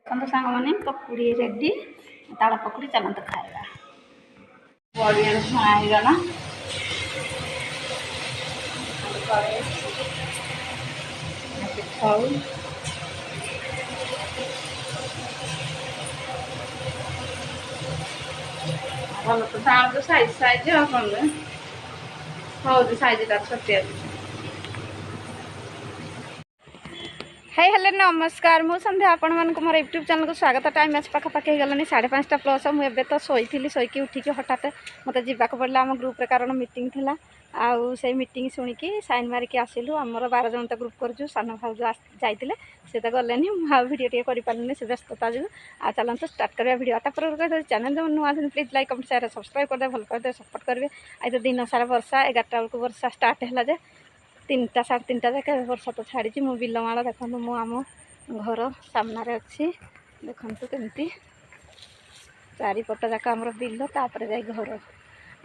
ଦେଖନ୍ତୁ ସାଙ୍ଗମାନେ ପକୁଡ଼ି ରେଡ଼ି। ତାଳ ପକୁଡ଼ି ଚାଲନ୍ତୁ ଖାଇବା। ବଢ଼ିଆ ଛଣା ହେଇଗଲା। ପିଠାଉ ଭଲ ତ ସାଉଣ୍ଡ ସାଇଜ୍ ଆଉ କ'ଣ ହଉଛି ସାଇଜ୍ଟା ଛୋଟିଆ। हाय हेलो नमस्कार मु संध्या आपण मानक मोर यूट्यूब चैनल को स्वागत। टाइम आज पाखापाखि हो गलानी 5:30 प्लस। मुझे तो शोली शोक उठिक हठात मत जावाक पड़ा आम ग्रुप रे कारण मीटिंग थिला। आउ से मीटिंग शुणिकी साइन मारिकी आसिलु। आमर 12 जन तो ग्रुप कर सान भाउज जाइए से तो गलेनी भिडियो टे करें से व्यस्तता जो आ चलते स्टार्ट करवा भिडियो। तापर चैनल जो नुआ please like comment share subscribe करदे भल पाते सपोर्ट करेंगे। आज तो दिन सारा वर्षा 11टा बेलू वर्षा स्टार्ट है 3टा 3:30 जाके वर्षा तो छाड़ी। मो बिलमाला देखो मु आम घर सामने अच्छी देखु केमती चारिपट जाक आम बिल तापर जा घर।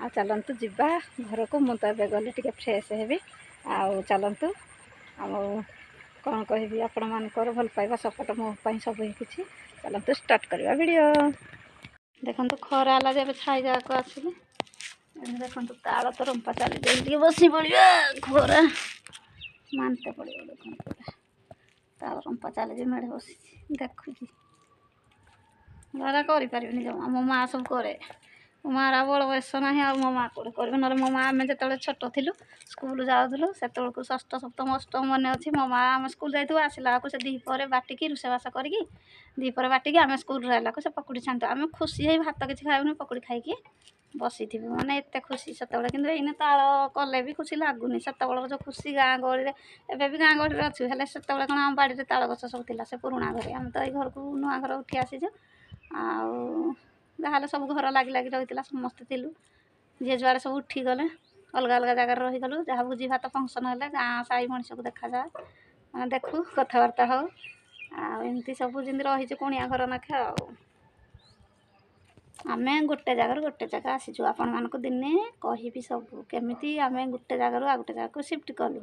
आ चलतु जीवा घर को मु तो गले टे फ्रेश हेबी। आ चलतु आम कौन कहि आपण मानकर भल पाइबा सपोर्ट मो सब किसी। चलतु स्टार्ट करवा वीडियो। देखु खरा है जब छाई जाक आसिली देखो ताल तो रंपा चली बसी पड़ा खरा मानते पड़ो। देखो ताल रंपा चली मेढ़ बसी देखुची करें जमा मो माँ सब करे। मो माँ बड़ बयस ना आ मो माँ कौटे कर ना मो माँ आम जो छोट थी स्कूल जाऊँ से षष्ठ सप्तम अष्टम मन अच्छी मो माँ आम स्कूल जाइए आसला से दीपर बाटिकी रोषेबास करके दीपर बाटिकी आम स्कूल रहा से पकुड़ी छाणु आम खुशी है भात किसी खाऊनी पकुड़ी खाई बसी थी माने एत खुशी से कि ताल कले भी खुशी लगुनि से जो खुशी गाँ गहली एवं भी गाँ गहली अच्छे हेल्ले से कौन आम बाड़ी में ताल गछ सब था से पुराणा घर आम तो ये घर को नुआ घर उठी आसीचु। आहाले सब घर लगी लगी रही समस्ते थिलु झी जुआड़े सब उठी गले अलग अलग जगार रहीगलु जहाँ भोजी भात फंक्शन है गाँ साई मनीष को देखा जाए मैंने देखू कथबार्ता हो आमती सब जमी रही कुणिया घर नाखे। आम गोटे जगह आसीचु आपण मानक दिने कहि सब केमी आम गोटे जगार आ गोटे जगह सिफ्ट कलु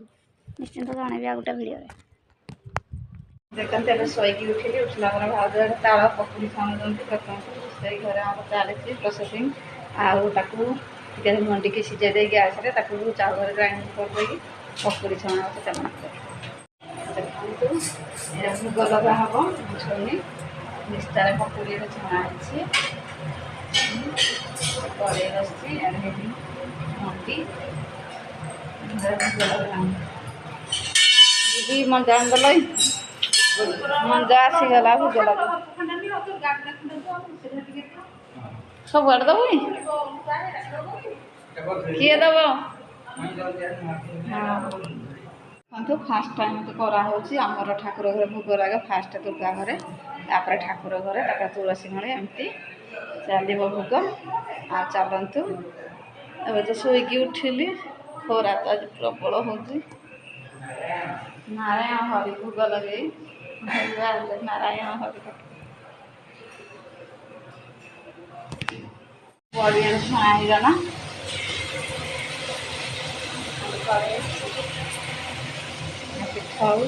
निश्चिंत जनइबी आ गोटे भिडियो। देखते शोक उठिली उठला भाज ताल पकुड़ी छाणुंट रोषे घर आम चली प्रोसेसिंग आगे मंडी की सीझे दे गैस चाउल ग्राइंड करदे पकुड़ी छणा देखते भोग लगा हम छुनी निस्तार पकुड़ी छणा कड़े बसी मंडी दीदी मंजा आंदल मंजा आसीगला भोग लगा सब आड़ दब किए दब फास्ट टाइम तो कराऊँगी आमर ठाकुर घर भोग लगे फास्ट दुर्गा घरे तापर ठाकुर घरे तापर तुलसी मणि एमती चलो भोग। आ चलतु ए तो शोक उठिली खरा तो आज प्रबल हो नारायण हरि भोग लगे नारायण हरि बढ़िया छଣା ହେଇଗଲା। पिठाऊ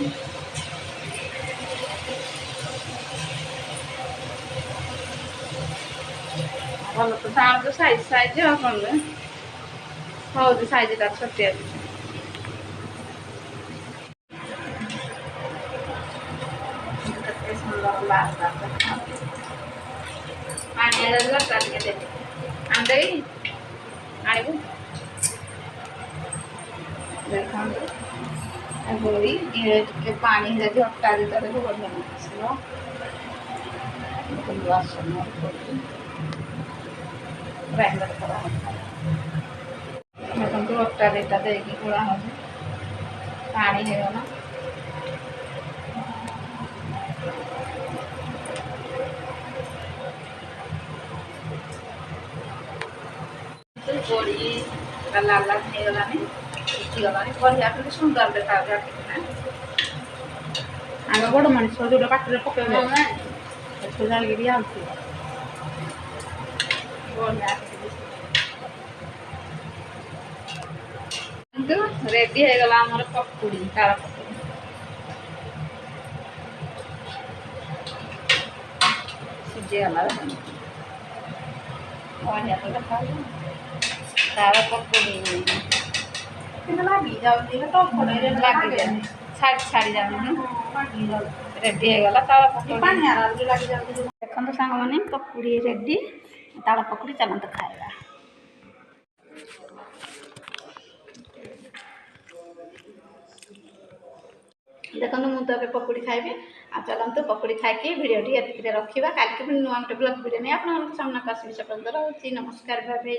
भल तो साउंड साइज और कौन हूँ साइजटा छोटिया। पानी दरकार टे आंदे आणबू देखो बड़ी ये पानी जब अटा देता तो बढ़िया आसन ग्राइंडर करा देखो अटा देटा देगी गोला हो पानी होगा बड़ी लाल लाल होगलानी उठीगलानी बढ़िया कि सुंदर देखा आगे बड़ मनीष जो पाटे पकड़े जाकि आती बढ़िया रेडी होगला आमर पकुड़ी ताल पकुड़ी ସିଝିଗଲା ବଢ଼ିଆ ତ ଦେଖାଯାଉଛି ତାଳ ପକୁଡ଼ି ଲାଗି ଯାଉଛି ତ କଡ଼େଇରେ ଲାଗିଯାଏ ଛାଡ଼ି ଯାଉନି ରେଡ଼ି ହେଇଗଲା ତାଳ ପକୁଡ଼ି ଦେଖନ୍ତୁ ସାଙ୍ଗମାନେ ପକୁଡ଼ି ରେଡ଼ି ତାଳ ପକୁଡ଼ି ଚାଲନ୍ତୁ ଖାଇବା ଦେଖନ୍ତୁ ମୁଁ ତ ଏବେ ପକୁଡ଼ି ଖାଇବି ଆଉ ଚାଲନ୍ତୁ ପକୁଡ଼ି ଖାଇକି ଭିଡ଼ିଓଟି ଏତିକିରେ ରଖିବା କାଲିକି ପୁଣି ନୂଆ ଗୋଟେ ବ୍ଲଗ୍ ଭିଡ଼ିଓ ନେଇ ଆପଣମାନଙ୍କ ସାମ୍ନାକୁ ଆସିବି ସେ ପର୍ଯ୍ୟନ୍ତ ରହୁଛି ନମସ୍କାର ଭାବେ